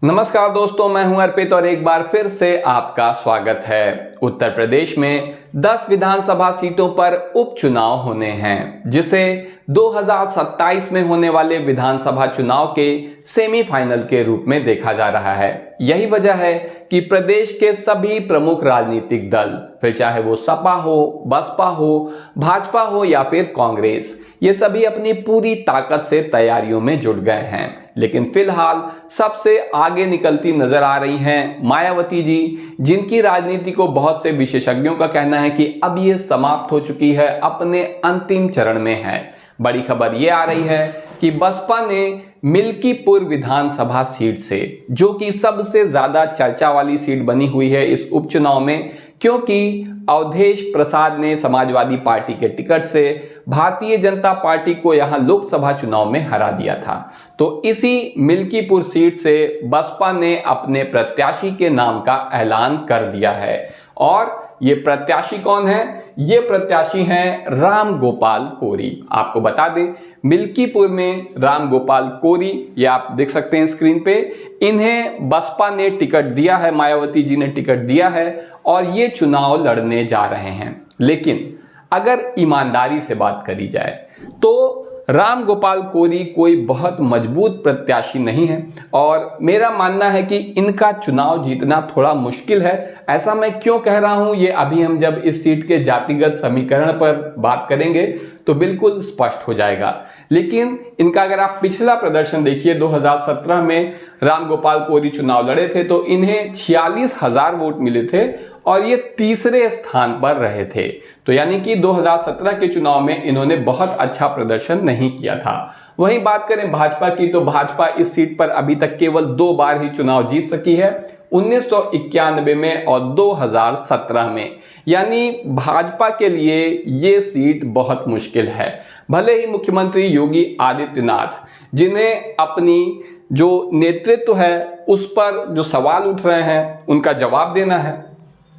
नमस्कार दोस्तों, मैं हूं अर्पित और एक बार फिर से आपका स्वागत है। उत्तर प्रदेश में 10 विधानसभा सीटों पर उपचुनाव होने हैं, जिसे 2027 में होने वाले विधानसभा चुनाव के सेमीफाइनल के रूप में देखा जा रहा है। यही वजह है कि प्रदेश के सभी प्रमुख राजनीतिक दल, फिर चाहे वो सपा हो, बसपा हो, भाजपा हो या फिर कांग्रेस, ये सभी अपनी पूरी ताकत से तैयारियों में जुट गए हैं। लेकिन फिलहाल सबसे आगे निकलती नजर आ रही हैं मायावती जी, जिनकी राजनीति को बहुत से विशेषज्ञों का कहना है कि अब ये समाप्त हो चुकी है, अपने अंतिम चरण में है। बड़ी खबर ये आ रही है कि बसपा ने मिल्कीपुर विधानसभा सीट से, जो कि सबसे ज्यादा चर्चा वाली सीट बनी हुई है इस उपचुनाव में, क्योंकि अवधेश प्रसाद ने समाजवादी पार्टी के टिकट से भारतीय जनता पार्टी को यहां लोकसभा चुनाव में हरा दिया था, तो इसी मिल्कीपुर सीट से बसपा ने अपने प्रत्याशी के नाम का ऐलान कर दिया है। और ये प्रत्याशी कौन है? ये प्रत्याशी हैं राम गोपाल कोरी। आपको बता दें, मिल्कीपुर में राम गोपाल कोरी, ये आप देख सकते हैं स्क्रीन पे, इन्हें बसपा ने टिकट दिया है, मायावती जी ने टिकट दिया है और ये चुनाव लड़ने जा रहे हैं। लेकिन अगर ईमानदारी से बात करी जाए तो राम गोपाल कोरी कोई बहुत मजबूत प्रत्याशी नहीं है और मेरा मानना है कि इनका चुनाव जीतना थोड़ा मुश्किल है। ऐसा मैं क्यों कह रहा हूं, ये अभी हम जब इस सीट के जातिगत समीकरण पर बात करेंगे तो बिल्कुल स्पष्ट हो जाएगा। लेकिन इनका अगर आप पिछला प्रदर्शन देखिए, 2017 में राम गोपाल कोरी चुनाव लड़े थे तो इन्हें 46,000 वोट मिले थे और ये तीसरे स्थान पर रहे थे। तो यानी कि 2017 के चुनाव में इन्होंने बहुत अच्छा प्रदर्शन नहीं किया था। वहीं बात करें भाजपा की, तो भाजपा इस सीट पर अभी तक केवल 2 बार ही चुनाव जीत सकी है, 1991 में और 2017 में। यानी भाजपा के लिए ये सीट बहुत मुश्किल है। भले ही मुख्यमंत्री योगी आदित्यनाथ, जिन्हें अपनी जो नेतृत्व है उस पर जो सवाल उठ रहे हैं उनका जवाब देना है,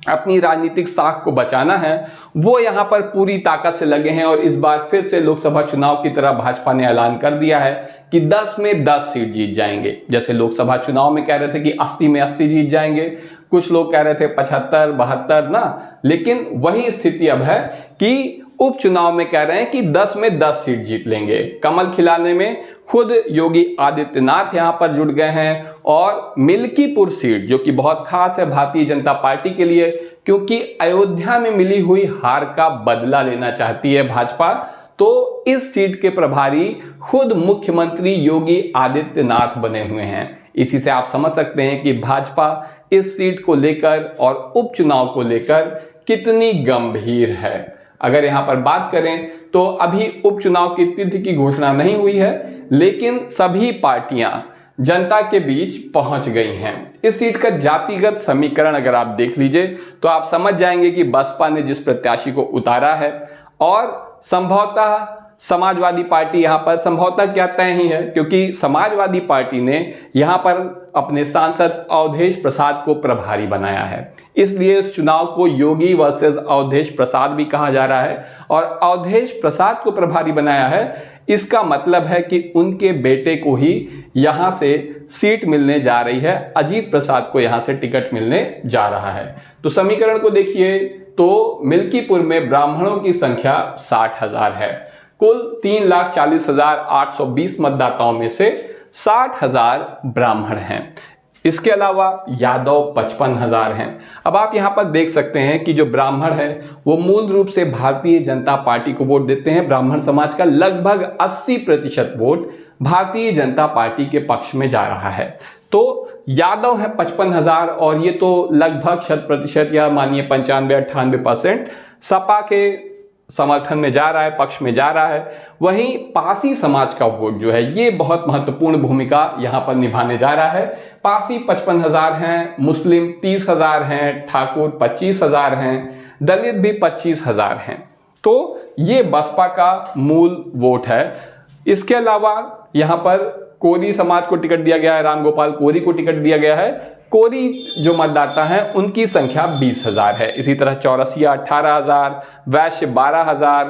अपनी राजनीतिक साख को बचाना है, वो यहां पर पूरी ताकत से लगे हैं। और इस बार फिर से लोकसभा चुनाव की तरह भाजपा ने ऐलान कर दिया है कि 10 में 10 सीट जीत जाएंगे। जैसे लोकसभा चुनाव में कह रहे थे कि 80 में 80 जीत जाएंगे, कुछ लोग कह रहे थे 75, 72 ना, लेकिन वही स्थिति अब है कि उपचुनाव में कह रहे हैं कि 10 में 10 सीट जीत लेंगे। कमल खिलाने में खुद योगी आदित्यनाथ यहां पर जुट गए हैं और मिल्कीपुर सीट, जो कि बहुत खास है भारतीय जनता पार्टी के लिए, क्योंकि अयोध्या में मिली हुई हार का बदला लेना चाहती है भाजपा, तो इस सीट के प्रभारी खुद मुख्यमंत्री योगी आदित्यनाथ बने हुए हैं। इसी से आप समझ सकते हैं कि भाजपा इस सीट को लेकर और उपचुनाव को लेकर कितनी गंभीर है। अगर यहां पर बात करें तो अभी उपचुनाव की तिथि की घोषणा नहीं हुई है, लेकिन सभी पार्टियां जनता के बीच पहुंच गई हैं। इस सीट का जातिगत समीकरण अगर आप देख लीजिए तो आप समझ जाएंगे कि बसपा ने जिस प्रत्याशी को उतारा है, और संभवतः समाजवादी पार्टी यहां पर संभवतः क्या तय ही है, क्योंकि समाजवादी पार्टी ने यहां पर अपने सांसद अवधेश प्रसाद को प्रभारी बनाया है। इसलिए इस चुनाव को योगी वर्सेस अवधेश प्रसाद भी कहा जा रहा है। और अवधेश प्रसाद को प्रभारी बनाया है, इसका मतलब है कि उनके बेटे को ही यहां से सीट मिलने जा रही है, अजीत प्रसाद को यहां से टिकट मिलने जा रहा है। तो समीकरण को देखिए तो मिल्कीपुर में ब्राह्मणों की संख्या 60,000 है। कुल 3,40,820 मतदाताओं में से 60,000 ब्राह्मण हैं। इसके अलावा यादव 55,000 हैं। अब आप यहां पर देख सकते हैं कि जो ब्राह्मण है वो मूल रूप से भारतीय जनता पार्टी को वोट देते हैं। ब्राह्मण समाज का लगभग 80% वोट भारतीय जनता पार्टी के पक्ष में जा रहा है। तो यादव है 55,000 और ये तो लगभग 100% या मानिए 95-98% सपा के समर्थन में जा रहा है, पक्ष में जा रहा है। वहीं पासी समाज का वोट जो है ये बहुत महत्वपूर्ण भूमिका यहां पर निभाने जा रहा है। पासी 55,000 हैं, मुस्लिम 30,000 हैं, ठाकुर 25,000 हैं, दलित भी 25,000 हैं। तो ये बसपा का मूल वोट है। इसके अलावा यहां पर कोरी समाज को टिकट दिया गया है, राम गोपाल कोरी को टिकट दिया गया है। कोरी जो मतदाता हैं उनकी संख्या 20,000 है। इसी तरह चौरसिया 18,000, वैश्य 12,000,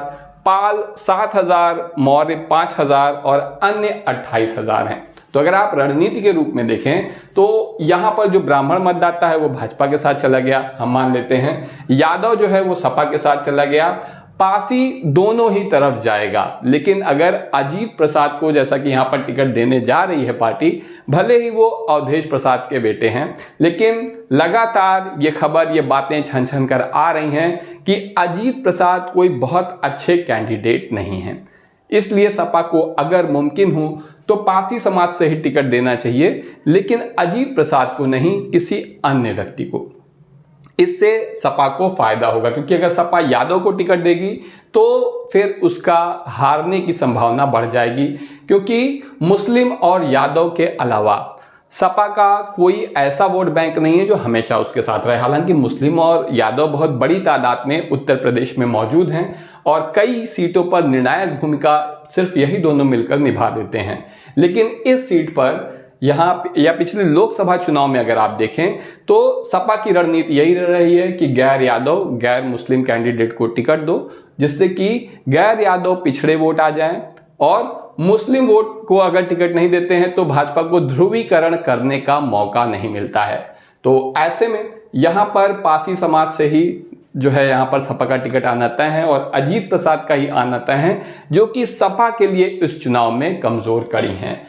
पाल 7,000, मौर्य 5,000 और अन्य 28,000 हैं। तो अगर आप रणनीति के रूप में देखें तो यहाँ पर जो ब्राह्मण मतदाता है वो भाजपा के साथ चला गया, हम मान लेते हैं। यादव जो है वो सपा के साथ चला गया। पासी दोनों ही तरफ जाएगा। लेकिन अगर अजीत प्रसाद को, जैसा कि यहाँ पर टिकट देने जा रही है पार्टी, भले ही वो अवधेश प्रसाद के बेटे हैं, लेकिन लगातार ये खबर, ये बातें छन छन कर आ रही हैं कि अजीत प्रसाद कोई बहुत अच्छे कैंडिडेट नहीं हैं। इसलिए सपा को अगर मुमकिन हो तो पासी समाज से ही टिकट देना चाहिए, लेकिन अजीत प्रसाद को नहीं, किसी अन्य व्यक्ति को। इससे सपा को फायदा होगा, क्योंकि अगर सपा यादव को टिकट देगी तो फिर उसका हारने की संभावना बढ़ जाएगी, क्योंकि मुस्लिम और यादव के अलावा सपा का कोई ऐसा वोट बैंक नहीं है जो हमेशा उसके साथ रहे। हालांकि मुस्लिम और यादव बहुत बड़ी तादाद में उत्तर प्रदेश में मौजूद हैं और कई सीटों पर निर्णायक भूमिका सिर्फ यही दोनों मिलकर निभा देते हैं। लेकिन इस सीट पर यहाँ या पिछले लोकसभा चुनाव में अगर आप देखें तो सपा की रणनीति यही रही है कि गैर यादव, गैर मुस्लिम कैंडिडेट को टिकट दो, जिससे कि गैर यादव पिछड़े वोट आ जाएं, और मुस्लिम वोट को अगर टिकट नहीं देते हैं तो भाजपा को ध्रुवीकरण करने का मौका नहीं मिलता है। तो ऐसे में यहाँ पर पासी समाज से ही जो है यहाँ पर सपा का टिकट आना तय है और अजीत प्रसाद का ही आना तय है, जो कि सपा के लिए इस चुनाव में कमजोर कड़ी हैं।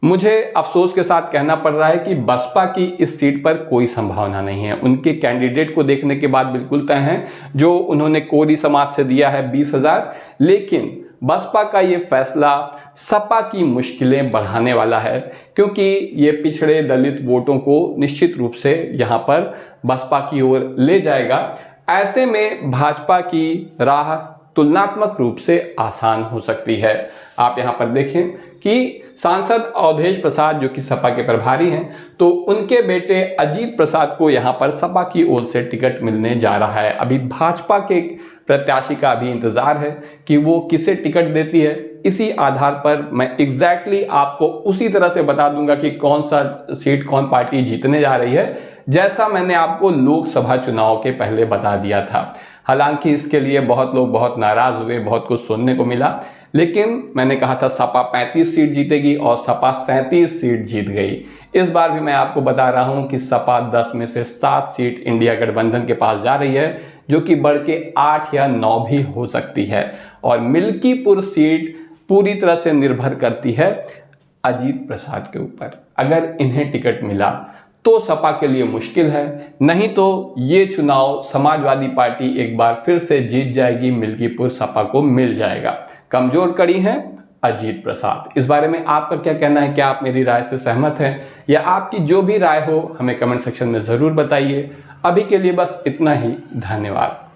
मुझे अफसोस के साथ कहना पड़ रहा है कि बसपा की इस सीट पर कोई संभावना नहीं है। उनके कैंडिडेट को देखने के बाद बिल्कुल तय है, जो उन्होंने कोरी समाज से दिया है 20,000, लेकिन बसपा का ये फैसला सपा की मुश्किलें बढ़ाने वाला है, क्योंकि ये पिछड़े दलित वोटों को निश्चित रूप से यहाँ पर बसपा की ओर ले जाएगा। ऐसे में भाजपा की राह तुलनात्मक रूप से आसान हो सकती है। आप यहाँ पर देखें कि सांसद अवधेश प्रसाद जो कि सपा के प्रभारी हैं, तो उनके बेटे अजीत प्रसाद को यहाँ पर सपा की ओर से टिकट मिलने जा रहा है। अभी भाजपा के प्रत्याशी का अभी इंतजार है कि वो किसे टिकट देती है। इसी आधार पर मैं एग्जैक्टली आपको उसी तरह से बता दूंगा कि कौन सा सीट कौन पार्टी जीतने जा रही है, जैसा मैंने आपको लोकसभा चुनाव के पहले बता दिया था। हालांकि इसके लिए बहुत लोग बहुत नाराज हुए, बहुत कुछ सुनने को मिला, लेकिन मैंने कहा था सपा 35 सीट जीतेगी और सपा 37 सीट जीत गई। इस बार भी मैं आपको बता रहा हूं कि सपा 10 में से 7 सीट इंडिया गठबंधन के पास जा रही है, जो कि बढ़ के 8 या 9 भी हो सकती है। और मिल्कीपुर सीट पूरी तरह से निर्भर करती है अजीत प्रसाद के ऊपर। अगर इन्हें टिकट मिला तो सपा के लिए मुश्किल है, नहीं तो ये चुनाव समाजवादी पार्टी एक बार फिर से जीत जाएगी, मिल्कीपुर सपा को मिल जाएगा। कमजोर कड़ी हैं अजीत प्रसाद। इस बारे में आपका क्या कहना है? क्या आप मेरी राय से सहमत हैं, या आपकी जो भी राय हो हमें कमेंट सेक्शन में ज़रूर बताइए। अभी के लिए बस इतना ही। धन्यवाद।